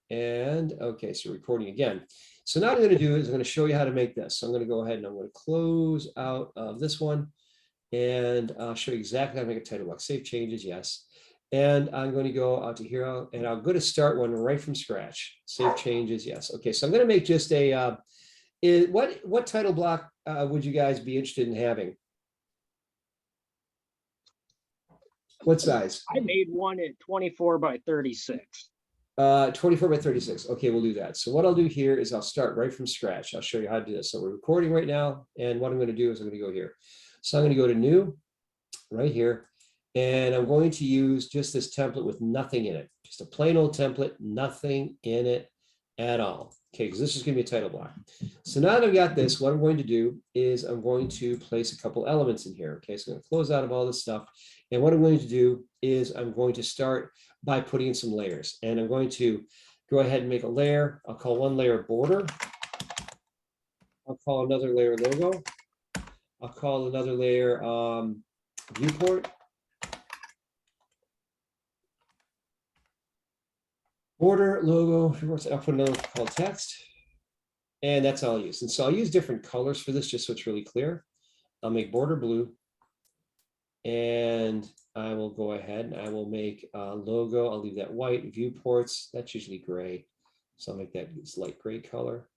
And okay, so recording again. So now what I'm going to do is I'm going to show you how to make this. So I'm going to go ahead and I'm going to close out of this one and I'll show you exactly how to make a title block. Save changes, yes. And I'm going to go out to here and I'm going to start one right from scratch. Save changes, yes. Okay, so I'm going to make just a, what title block would you guys be interested in having? What size? I made one at 24 by 36. 24 by 36. Okay, we'll do that. So what I'll do here is I'll start right from scratch. I'll show you how to do this. So we're recording right now. And what I'm going to do is I'm going to go here. So I'm going to go to new right here. And I'm going to use just this template with nothing in it. Just a plain old template, nothing in it at all. Okay, because this is going to be a title block. So now that I've got this, what I'm going to do is I'm going to place a couple elements in here. Okay, so I'm going to close out of all this stuff. And what I'm going to do is I'm going to start by putting in some layers. And I'm going to go ahead and make a layer. I'll call one layer border. I'll call another layer logo. I'll call another layer viewport. Border, logo, I'll put another called text. And that's all I'll use. And so I'll use different colors for this just so it's really clear. I'll make border blue. And I will go ahead and I will make a logo. I'll leave that white. Viewports, that's usually gray. So I'll make that this light gray color.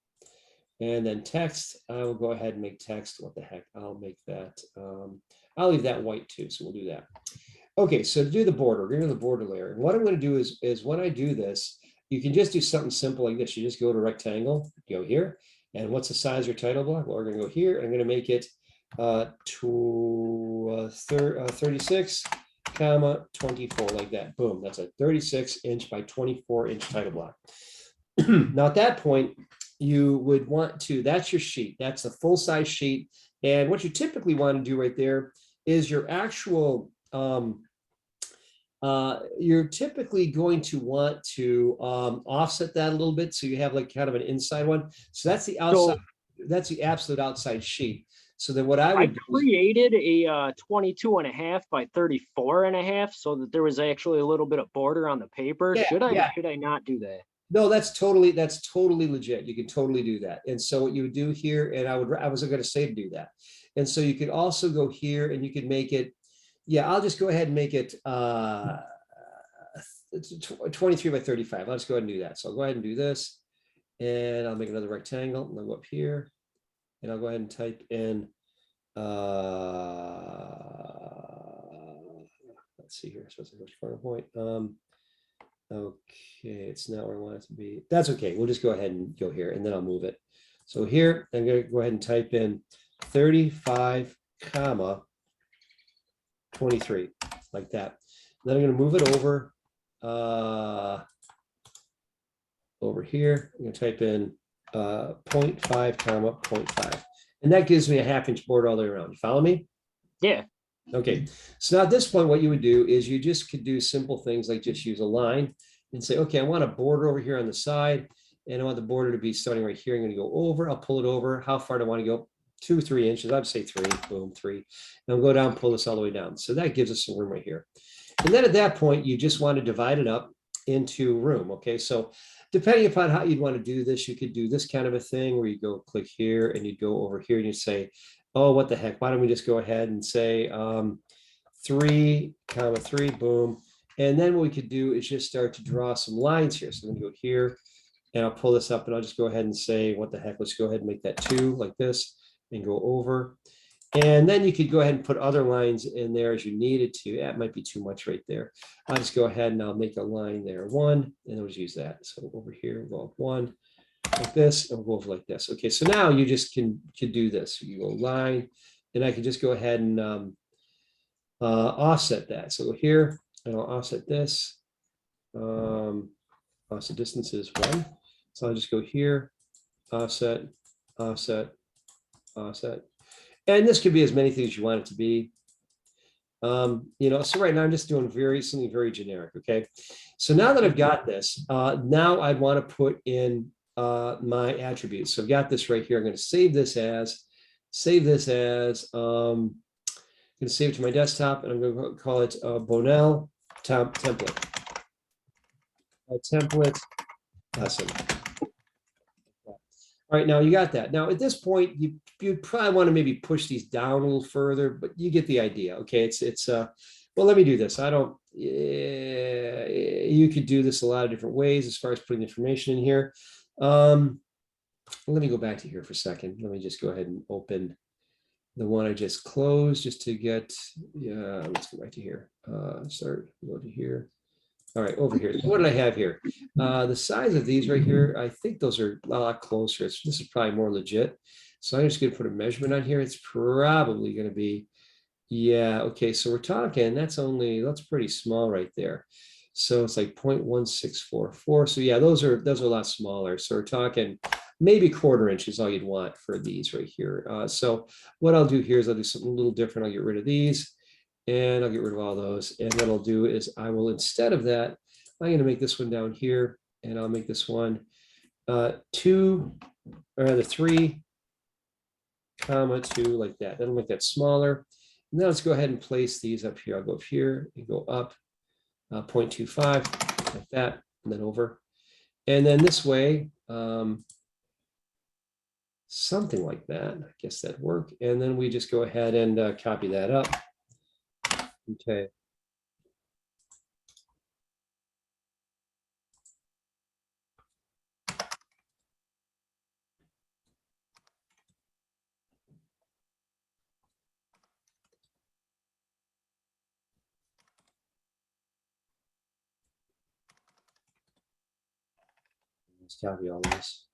And then text, I will go ahead and make text. What the heck? I'll make that. I'll leave that white too. So we'll do that. Okay, so to do the border, we're going to do the border layer. And what I'm going to do is when I do this, you can just do something simple like this. You just go to rectangle, go here. And what's the size of your title block? Well, we're going to go here. I'm going to make it 36, comma 24 like that. Boom, that's a 36-inch by 24-inch title block. Now at that point, you would want to, that's your sheet. That's a full-size sheet. And what you typically want to do right there is your actual, you're typically going to want to offset that a little bit. So you have like kind of an inside one. So that's the outside, that's the absolute outside sheet. So then what I created a 22.5 by 34.5 so that there was actually a little bit of border on the paper. Yeah, should I not do that? No, that's totally legit. You can totally do that. And so what you would do here, and I was going to say to do that. And so you could also go here and you could make it, yeah, I'll just go ahead and make it 23 by 35. Let's go ahead and do that. So I'll go ahead and do this and I'll make another rectangle and I'll go up here and I'll go ahead and type in, let's see here, supposed to go to point. Okay, it's not where I want it to be. That's okay. We'll just go ahead and go here and then I'll move it. So here, I'm going to go ahead and type in 35, comma 23, like that. Then I'm going to move it over, over here. I'm going to type in 0.5, comma 0.5. And that gives me a 1/2-inch border all the way around. You follow me? Yeah. Okay, so now at this point, what you would do is you just could do simple things like just use a line and say, okay, I want a border over here on the side, and I want the border to be starting right here. I'm going to go over, I'll pull it over. How far do I want to go? 2 or 3 inches. I'd say 3, boom, 3. And I'll go down, pull this all the way down. So that gives us some room right here. And then at that point, you just want to divide it up into room. Okay, so depending upon how you'd want to do this, you could do this kind of a thing where you go click here and you go over here and you say, oh, what the heck? Why don't we just go ahead and say 3, comma 3, boom. And then what we could do is just start to draw some lines here. So I'm going to go here and I'll pull this up and I'll just go ahead and say, what the heck? Let's go ahead and make that 2 like this and go over. And then you could go ahead and put other lines in there as you needed to. Yeah, it might be too much right there. I'll just go ahead and I'll make a line there, 1, and I'll just use that. So over here, we'll go 1 like this, and we'll go over like this. Okay, so now you just can do this. You go line, and I can just go ahead and offset that. So here, and I'll offset this. Offset distance is 1. So I'll just go here, offset, offset, offset. And this could be as many things as you want it to be. You know, so right now I'm just doing something very generic. Okay, so now that I've got this, now I'd want to put in my attributes. So I've got this right here. I'm going to save this as, I'm going to save it to my desktop, and I'm going to call it Bonnell template. Template lesson. All right, now you got that. Now at this point, you probably want to maybe push these down a little further, but you get the idea. Okay, well, let me do this. You could do this a lot of different ways as far as putting information in here. Let me go back to here for a second. Let me just go ahead and open the one I just closed just to get, yeah, let's go back to here. Start, go to here. All right, over here. What did I have here? The size of these right here, I think those are a lot closer. This is probably more legit. So I'm just going to put a measurement on here. It's probably going to be, yeah, okay. So we're talking, that's pretty small right there. So it's like 0.1644. So yeah, those are a lot smaller. So we're talking maybe 1/4 inch is all you'd want for these right here. So what I'll do here is I'll do something a little different. I'll get rid of these. And I'll get rid of all those. And what I'll do is I will, instead of that, I'm going to make this one down here, and I'll make this one 2, or rather 3, 2, like that. That'll make that smaller. And now let's go ahead and place these up here. I'll go up here and go up 0.25, like that, and then over. And then this way, something like that. I guess that'd work. And then we just go ahead and copy that up. Okay. Let's copy all this.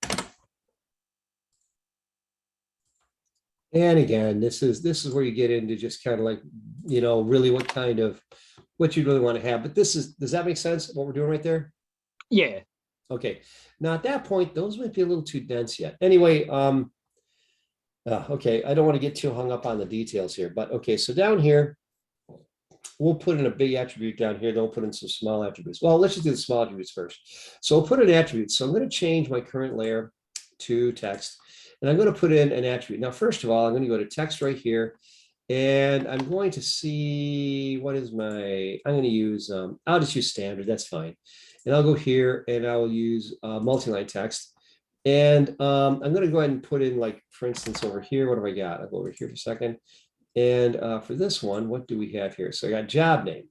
And again, this is where you get into just kind of like, really what you really want to have. But does that make sense, what we're doing right there? Yeah. Okay. Now at that point, those might be a little too dense yet. Anyway, okay, I don't want to get too hung up on the details here, but okay, so down here, we'll put in a big attribute down here, then we'll put in some small attributes. Well, let's just do the small attributes first. So we'll put in attributes. So I'm going to change my current layer to text. And I'm going to put in an attribute. Now, first of all, I'm going to go to text right here. And I'm going to see I'm going to use, I'll just use standard. That's fine. And I'll go here and I will use multi-line text. And I'm going to go ahead and put in, like, for instance, over here, what have I got? I'll go over here for a second. And for this one, what do we have here? So I got job name.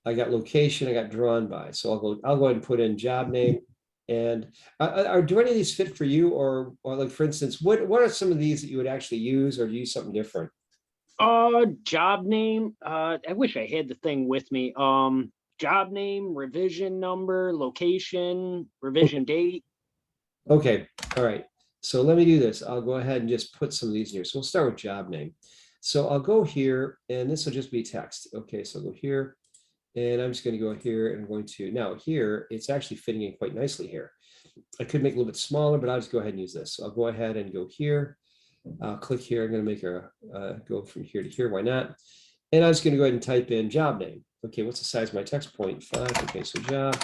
I got location. I got drawn by. So I'll go ahead and put in job name. And do any of these fit for you, or like, for instance, what are some of these that you would actually use, or do you use something different? Job name. I wish I had the thing with me. Job name, revision number, location, revision date. Okay. All right. So let me do this. I'll go ahead and just put some of these here. So we'll start with job name. So I'll go here, and this will just be text. Okay. So I'll go here. And I'm just going to go here, and I'm going to, now here, it's actually fitting in quite nicely here. I could make it a little bit smaller, but I'll just go ahead and use this. So I'll go ahead and go here. I'll click here. I'm going to make go from here to here. Why not? And I'm just going to go ahead and type in job name. Okay, what's the size of my text? 0.5. Okay, so job.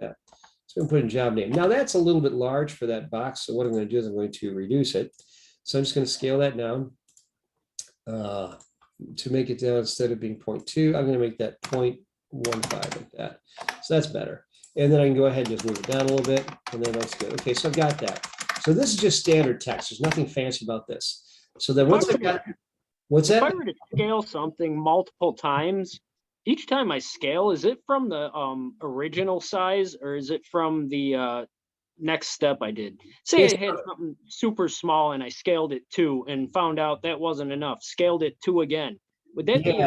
Yeah. So I'm going to put in job name. Now that's a little bit large for that box. So what I'm going to do is I'm going to reduce it. So I'm just going to scale that down. To make it down, instead of being 0.2, I'm going to make that 0.15 like that. So that's better. And then I can go ahead and just move it down a little bit, and then that's good. Okay, so I've got that. So this is just standard text. There's nothing fancy about this. So then once I've got, what's that? If I were to scale something multiple times, each time I scale, is it from the original size, or is it from the next step I did? Say I had something super small and I scaled it 2 and found out that wasn't enough, scaled it 2 again. Would that be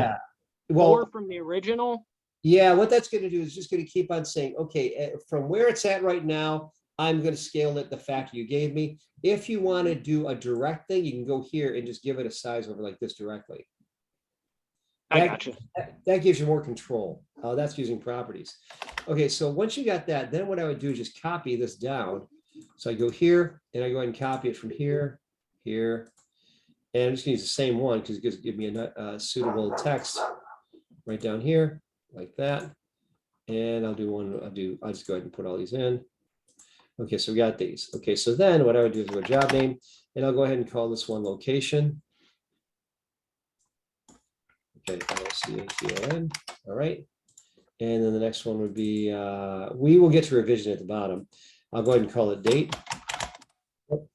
more from the original? Yeah, what that's going to do is just going to keep on saying, okay, from where it's at right now, I'm going to scale it the factor you gave me. If you want to do a direct thing, you can go here and just give it a size over like this directly. I got you. That gives you more control. That's using properties. Okay, so once you got that, then what I would do is just copy this down. So I go here and I go ahead and copy it from here, here, and I'm just going to use the same one because it gives me a suitable text right down here like that. And I'll just go ahead and put all these in. Okay, so we got these. Okay, so then what I would do is go job name, and I'll go ahead and call this one location. Okay, LCATON. All right. And then the next one would be, we will get to revision at the bottom. I'll go ahead and call it date. Oh,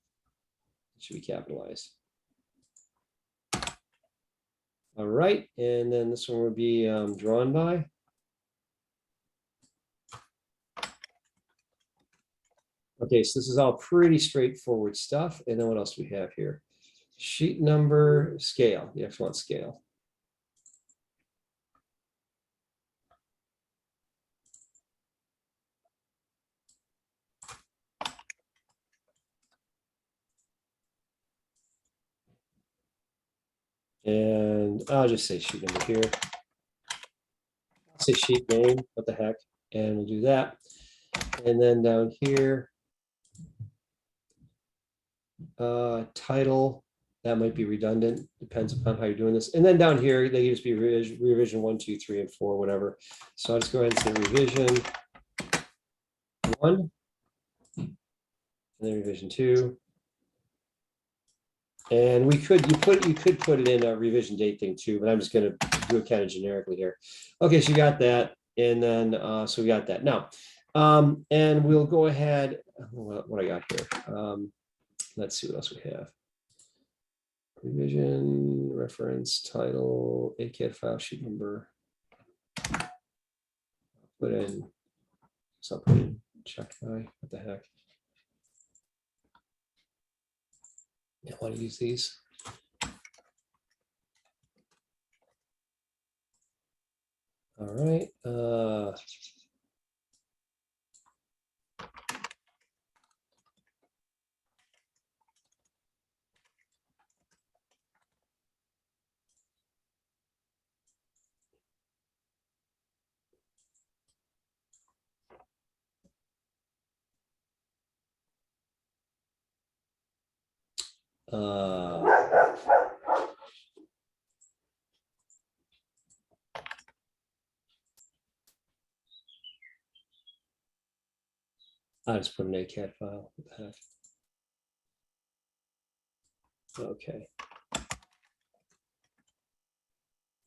it should be capitalized. All right, and then this one would be drawn by. Okay, so this is all pretty straightforward stuff. And then what else do we have here? Sheet number, scale. You actually want scale. And I'll just say sheet number here. I'll say sheet name, what the heck, and we'll do that. And then down here, title, that might be redundant, depends upon how you're doing this. And then down here, they can just be revision 1, 2, 3, and 4, whatever. So I'll just go ahead and say revision 1, and then revision 2. And you could put it in a revision date thing too, but I'm just going to do it kind of generically here. Okay, so you got that, and then so we got that now, and we'll go ahead. What I got here? Let's see what else we have. Revision, reference, title, ACAD file, sheet number. Put in. So I'll put in check by. What the heck? I want to use these. All right. I'll just put an ACAD file. What the heck? Okay.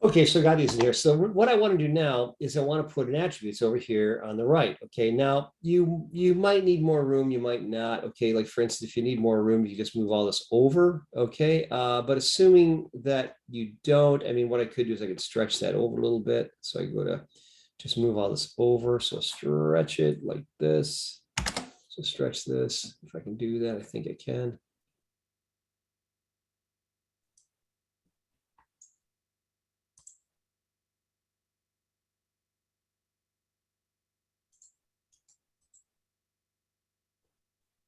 Okay, so I got these in here. So what I want to do now is I want to put an attributes over here on the right. Okay, now you might need more room, you might not. Okay, like for instance, if you need more room, you just move all this over. Okay, but assuming that you don't, I mean, what I could do is I could stretch that over a little bit. So I go to just move all this over. So stretch it like this. So stretch this. If I can do that, I think I can.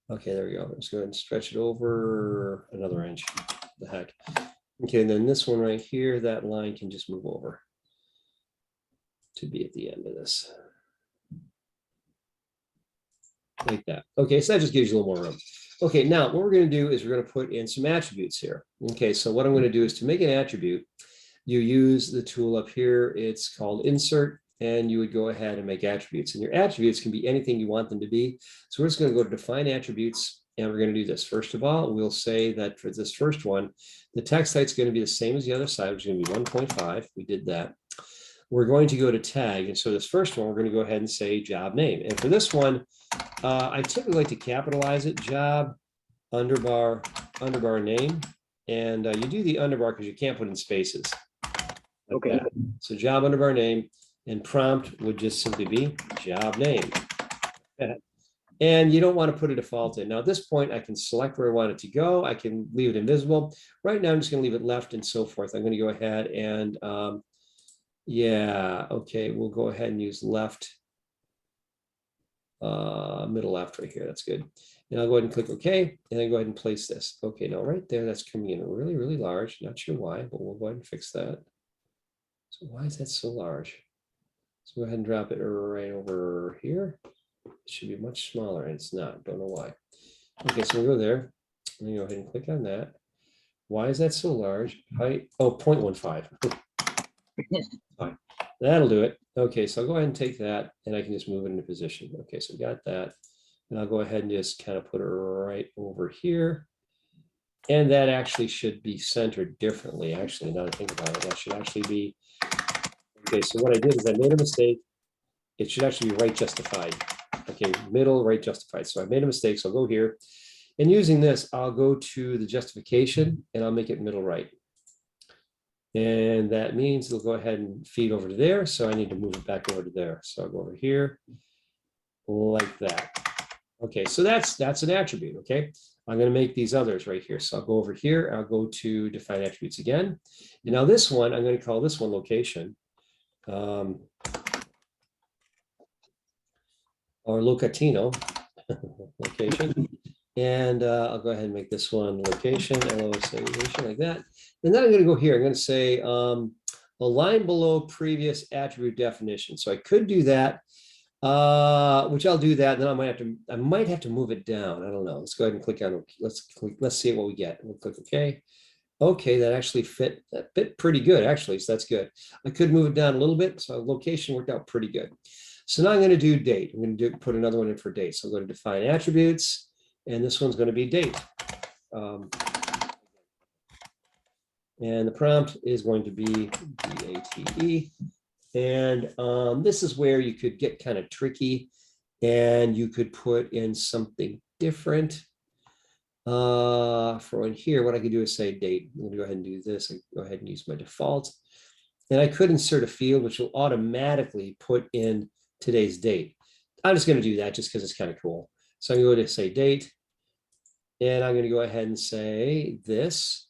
Okay, there we go. Let's go ahead and stretch it over another inch. The heck. Okay, and then this one right here, that line can just move over to be at the end of this. Like that. Okay, so that just gives you a little more room. Okay, now what we're going to do is we're going to put in some attributes here. Okay, so what I'm going to do is to make an attribute, you use the tool up here. It's called insert, and you would go ahead and make attributes. And your attributes can be anything you want them to be. So we're just going to go to define attributes, and we're going to do this. First of all, we'll say that for this first one, the text height is going to be the same as the other side, which is going to be 1.5. We did that. We're going to go to tag. And so this first one, we're going to go ahead and say job name. And for this one, I typically like to capitalize it, job underbar name. And you do the underbar because you can't put in spaces. Like Okay. that. So job underbar name, and prompt would just simply be job name. And you don't want to put a default in. Now at this point, I can select where I want it to go. I can leave it invisible. Right now, I'm just going to leave it left and so forth. I'm going to go ahead and yeah, okay, we'll go ahead and use left, middle left right here. That's good. And I'll go ahead and click OK, and then go ahead and place this. Okay, now right there, that's coming in really, really large. Not sure why, but we'll go ahead and fix that. So why is that so large? So go ahead and drop it right over here. It should be much smaller, and it's not. Don't know why. Okay, so we'll go there, and then go ahead and click on that. Why is that so large? Height, oh, 0.15. Fine. That'll do it. Okay, so I'll go ahead and take that, and I can just move it into position. Okay, so got that. And I'll go ahead and just kind of put it right over here. And that actually should be centered differently. Actually, now that I think about it, that should actually be. Okay, so what I did is I made a mistake. it should actually be right justified. Okay, middle, right justified. So I made a mistake, so I'll go here. And using this, I'll go to the justification and I'll make it middle right. And that means it'll go ahead and feed over to there. So I need to move it back over to there. So I'll go over here like that. Okay, so that's an attribute, okay? I'm gonna make these others right here. So I'll go over here, I'll go to define attributes again. And now this one, I'm gonna call this one location. Or locatino, location. And I'll go ahead and make this one location, location like that. And then I'm gonna go here, I'm gonna say a line below previous attribute definition. So I could do that, which I'll do that. Then I might have to move it down. I don't know. Let's go ahead and click on, let's see what we get. We'll click OK. Okay, that actually fit pretty good, actually. So that's good. I could move it down a little bit. So location worked out pretty good. So now I'm going to do date. I'm going to put another one in for date. So I'm going to define attributes, and this one's going to be date. And the prompt is going to be DATE. And this is where you could get kind of tricky, and you could put in something different. For in here, what I could do is say date. I'm going to go ahead and do this. I go ahead and use my default. And I could insert a field which will automatically put in today's date. I'm just going to do that just because it's kind of cool. So I'm going to say date, and I'm going to go ahead and say this,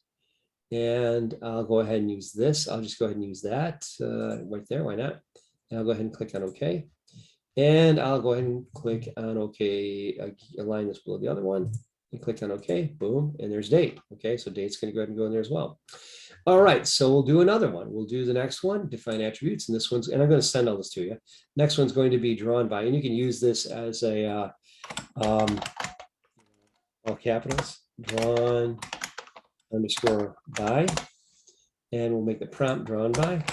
and I'll go ahead and use this. I'll just go ahead and use that right there. Why not? And I'll go ahead and click on OK. And I'll go ahead and click on OK, align this below the other one, and click on OK, boom, and there's date. Okay, so date's going to go ahead and go in there as well. All right, so we'll do another one. We'll do the next one, define attributes, and this one's, and I'm going to send all this to you. Next one's going to be drawn by, and you can use this as a all capitals, drawn underscore by, and we'll make the prompt drawn by.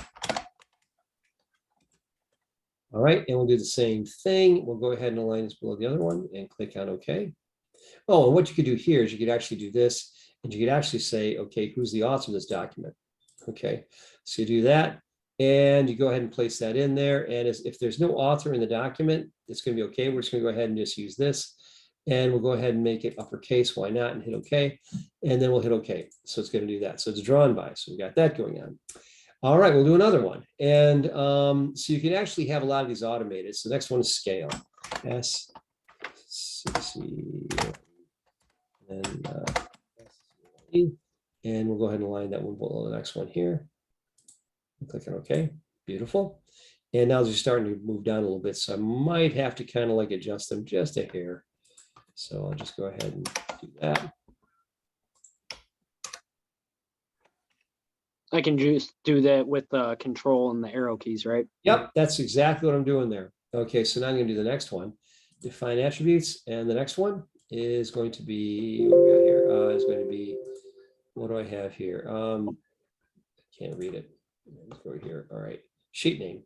All right, and we'll do the same thing. We'll go ahead and align this below the other one and click on OK. Oh, and what you could do here is you could actually do this, and you could actually say, okay, who's the author of this document? Okay, so you do that, and you go ahead and place that in there. And if there's no author in the document, it's going to be okay. We're just going to go ahead and just use this, and we'll go ahead and make it uppercase. Why not? And hit OK, and then we'll hit OK. So it's going to do that. So it's drawn by. So we got that going on. All right, we'll do another one. And so you can actually have a lot of these automated. So the next one is scale. And we'll go ahead and align that one below the next one here. Click on OK. Beautiful. And now they're starting to move down a little bit. So I might have to kind of like adjust them just a hair. So I'll just go ahead and do that. I can just do that with the control and the arrow keys, right? Yep, that's exactly what I'm doing there. Okay, so now I'm going to do the next one. Define attributes. And the next one is going to be, what we got here? Is going to be, what do I have here? Can't read it. Let's go here. All right, sheet name.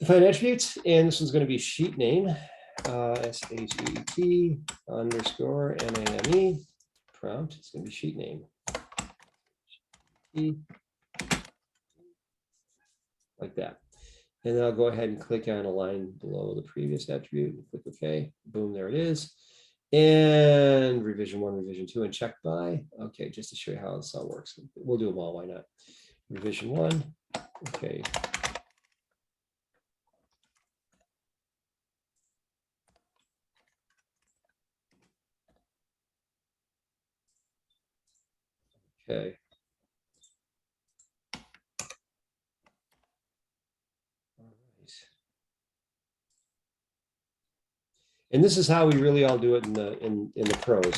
Define attributes, and this one's going to be sheet name, SHEET underscore NAME. Prompt, it's going to be sheet name. Like that. And then I'll go ahead and click on a line below the previous attribute and click OK. Boom, there it is. And revision 1, revision 2, and check by. Okay, just to show you how this all works. We'll do them all, why not? Revision 1, okay. Okay. All right. And this is how we really all do it in the pros.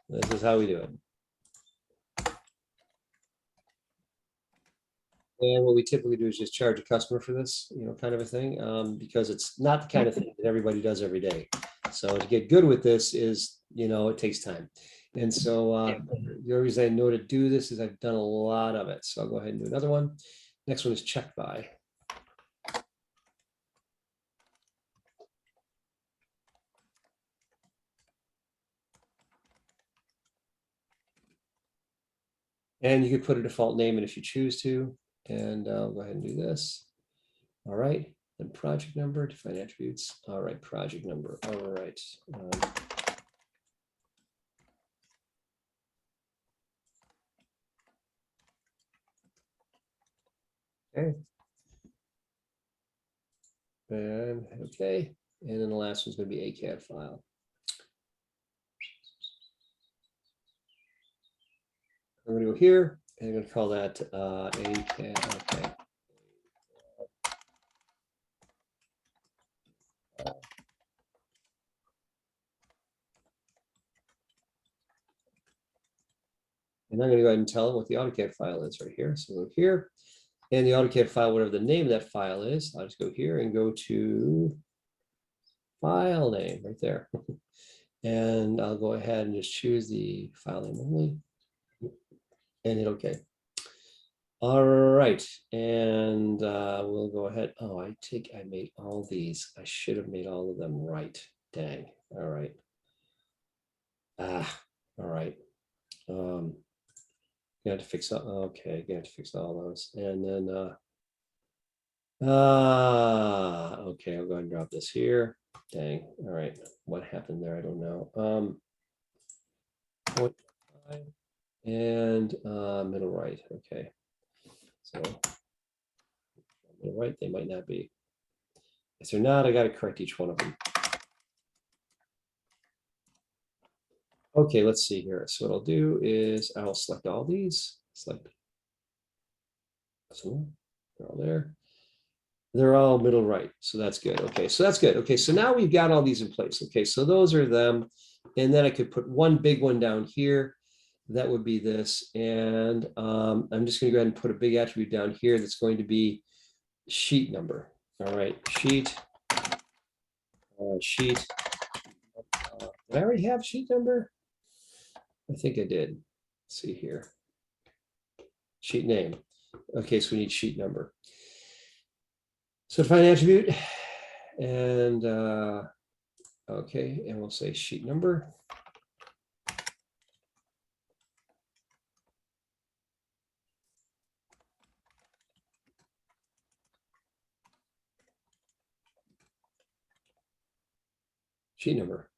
This is how we do it. And what we typically do is just charge a customer for this, kind of a thing, because it's not the kind of thing that everybody does every day. So to get good with this is, it takes time. And so the reason I know to do this is I've done a lot of it. So I'll go ahead and do another one. Next one is check by. And you could put a default name in if you choose to. And I'll go ahead and do this. All right, then project number, define attributes. All right, project number. All right. Okay. And okay, and then the last one's going to be a CAD file. I'm going to go here and I'm going to call that a CAD. Okay. And I'm going to go ahead and tell them what the AutoCAD file is right here. So go here, and the AutoCAD file, whatever the name of that file is, I'll just go here and go to file name right there. And I'll go ahead and just choose the file name only and hit OK. All right, and we'll go ahead. Oh, I made all these. I should have made all of them right. Dang. All right. All right. You have to fix up. Okay, you have to fix all those. And then okay, I'll go ahead and drop this here. Dang. All right. What happened there? I don't know. And middle right. Okay. So middle right, they might not be. If they're not, I got to correct each one of them. Okay, let's see here. So what I'll do is I'll select all these. Select. So they're all there. They're all middle right. So that's good. Okay, so that's good. Okay, so now we've got all these in place. Okay, so those are them. And then I could put one big one down here. That would be this. And I'm just going to go ahead and put a big attribute down here that's going to be sheet number. All right, sheet. Sheet. Did I already have sheet number? I think I did. Let's see here. Sheet name. Okay, so we need sheet number. So define attribute. And okay, and we'll say sheet number. Sheet number.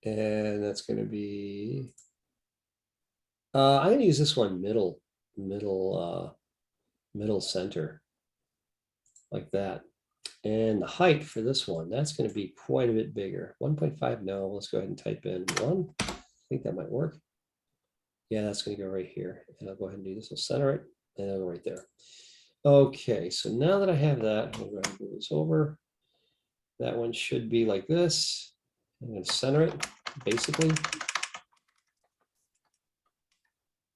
And that's going to be, I'm going to use this one middle center, like that. And the height for this one, that's going to be quite a bit bigger. 1.5, no, let's go ahead and type in 1. I think that might work. Yeah, that's going to go right here. And I'll go ahead and do this. I'll center it, and I'll go right there. Okay, so now that I have that, I'm going to move this over. That one should be like this. I'm going to center it, basically.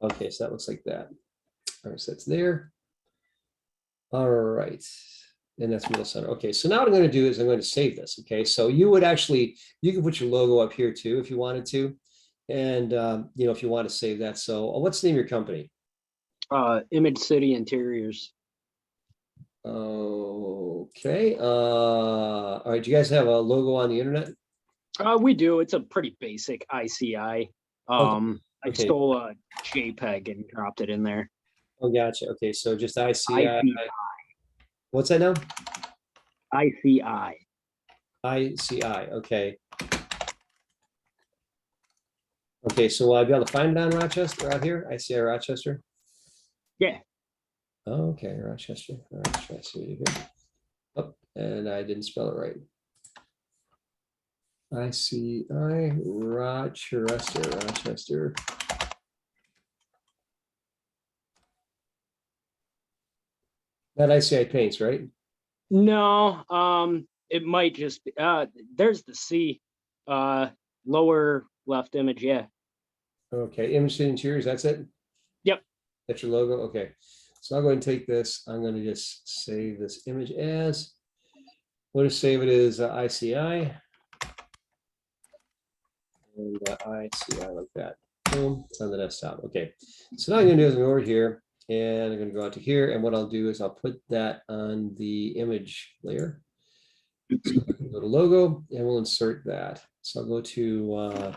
Okay, so that looks like that. All right, so that's there. All right, and that's middle center. Okay, so now what I'm going to do is I'm going to save this. Okay, so you would actually, you can put your logo up here too if you wanted to. And, you know, if you want to save that. So what's the name of your company? Image City Interiors. Okay. All right, do you guys have a logo on the internet? We do. It's a pretty basic ICI. Okay. I stole a JPEG and dropped it in there. Oh, gotcha. Okay, so just ICI. What's that now? ICI. ICI. Okay. Okay, so will I be able to find it on Rochester out here? ICI Rochester? Yeah. Oh, okay, Rochester. All right, let's try to see it here. Oh, and I didn't spell it right. ICI Rochester. Not ICI Paints, right? No, it might just be, there's the C, lower left image, yeah. Okay, Image City Interiors, that's it? Yep. That's your logo? Okay. So I'll go ahead and take this. I'm going to just save this image as, we'll just save it as ICI. And ICI like that. Boom, it's on the desktop. Okay. So now I'm going to do is I'm over here and I'm going to go out to here. And what I'll do is I'll put that on the image layer. So I can go to logo and we'll insert that. So I'll go to,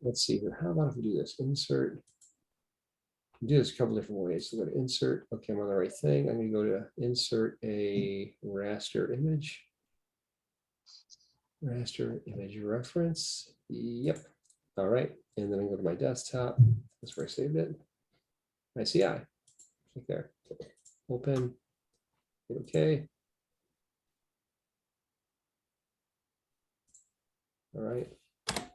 let's see here. How about if we do this? Insert. Do this a couple different ways. So go to insert. Okay, I'm on the right thing. I'm going to go to insert a raster image. Raster image reference. Yep. All right. And then I go to my desktop. That's where I saved it. My CI. Right there. Open. Hit OK. All right. That's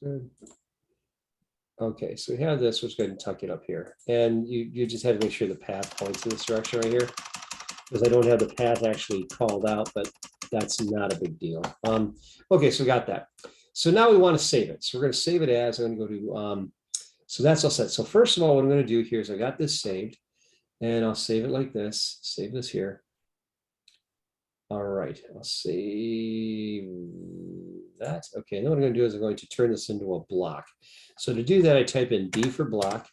good. Okay, so we have this. Let's go ahead and tuck it up here. And you just had to make sure the path points in this direction right here, because I don't have the path actually called out, but that's not a big deal. Okay, so we got that. So now we want to save it. So we're going to save it as, I'm going to go to, so that's all set. So first of all, what I'm going to do here is I got this saved, and I'll save it like this, save this here. All right, I'll save that. Okay, now what I'm going to do is I'm going to turn this into a block. So to do that, I type in B for block,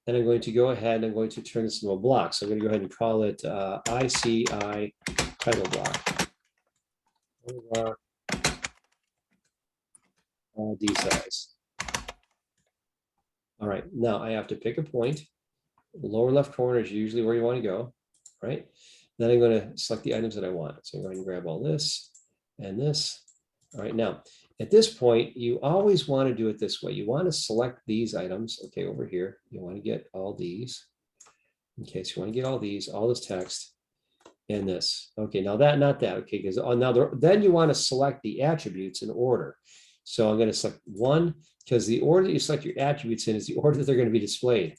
and I'm going to go ahead and I'm going to turn this into a block. So I'm going to go ahead and call it ICI title block. D size. All right, now I have to pick a point. The lower left corner is usually where you want to go, right? Then I'm going to select the items that I want. So I'm going to grab all this and this. All right, now at this point, you always want to do it this way. You want to select these items. Okay, over here, you want to get all these. Okay, so you want to get all these, all this text, and this. Okay, now that, not that. Okay, because then you want to select the attributes in order. So I'm going to select one, because the order that you select your attributes in is the order that they're going to be displayed.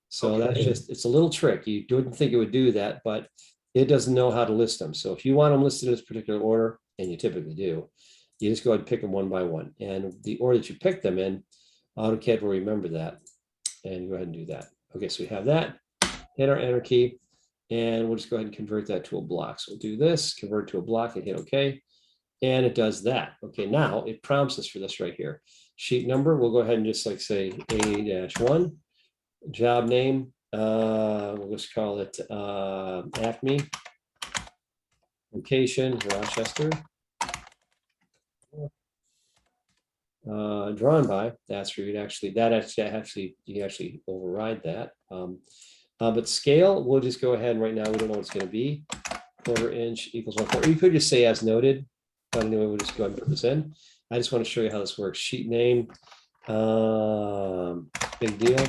So that's just, it's a little trick. You didn't think it would do that, but it doesn't know how to list them. So if you want them listed in this particular order, and you typically do, you just go ahead and pick them one by one. And the order that you pick them in, AutoCAD will remember that. And go ahead and do that. Okay, so we have that. Hit our enter key, and we'll just go ahead and convert that to a block. So we'll do this, convert to a block, and hit OK. And it does that. Okay, now it prompts us for this right here. Sheet number, we'll go ahead and just like say A-1. Job name, we'll just call it Acme. Location, Rochester. Drawn by, that's where you'd actually, you can actually override that. But scale, we'll just go ahead and right now we don't know what it's going to be. 1/4 inch equals 1/4. You could just say as noted, but anyway, we'll just go ahead and put this in. I just want to show you how this works. Sheet name, big deal.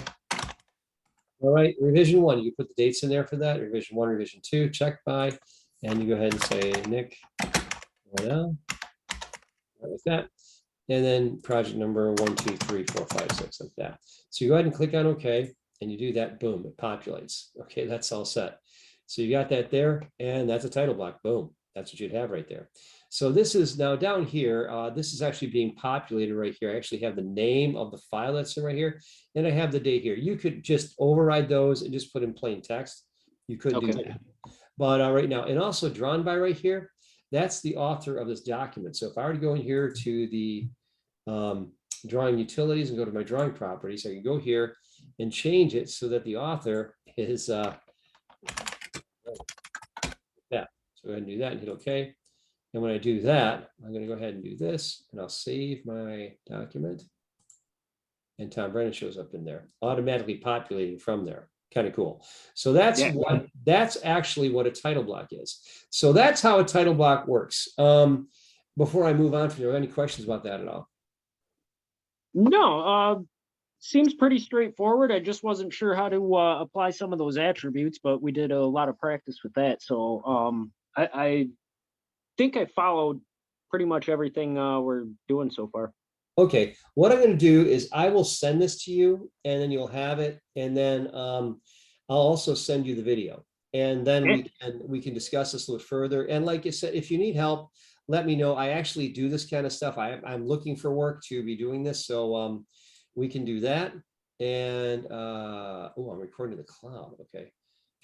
All right, revision 1, you put the dates in there for that. Revision 1, revision 2, check by, and you go ahead and say Nick, like that. And then project number 1, 2, 3, 4, 5, 6, like that. So you go ahead and click on OK, and you do that, boom, it populates. Okay, that's all set. So you got that there, and that's a title block, boom. That's what you'd have right there. So this is now down here, this is actually being populated right here. I actually have the name of the file that's in right here, and I have the date here. You could just override those and just put in plain text. You could do that. But right now, and also drawn by right here, that's the author of this document. So if I were to go in here to the drawing utilities and go to my drawing properties, I can go here and change it so that the author is that. So go ahead and do that and hit OK. And when I do that, I'm going to go ahead and do this, and I'll save my document. And Tom Brennan shows up in there, automatically populating from there. Kind of cool. So that's that's actually what a title block is. So that's how a title block works. Before I move on, are there any questions about that at all? No, seems pretty straightforward. I just wasn't sure how to apply some of those attributes, but we did a lot of practice with that. So I think I followed pretty much everything we're doing so far. Okay, what I'm going to do is I will send this to you, and then you'll have it, and then I'll also send you the video, and then we can discuss this a little further. And like I said, if you need help, let me know. I actually do this kind of stuff. I'm looking for work to be doing this, so we can do that. And oh, I'm recording to the cloud. Okay,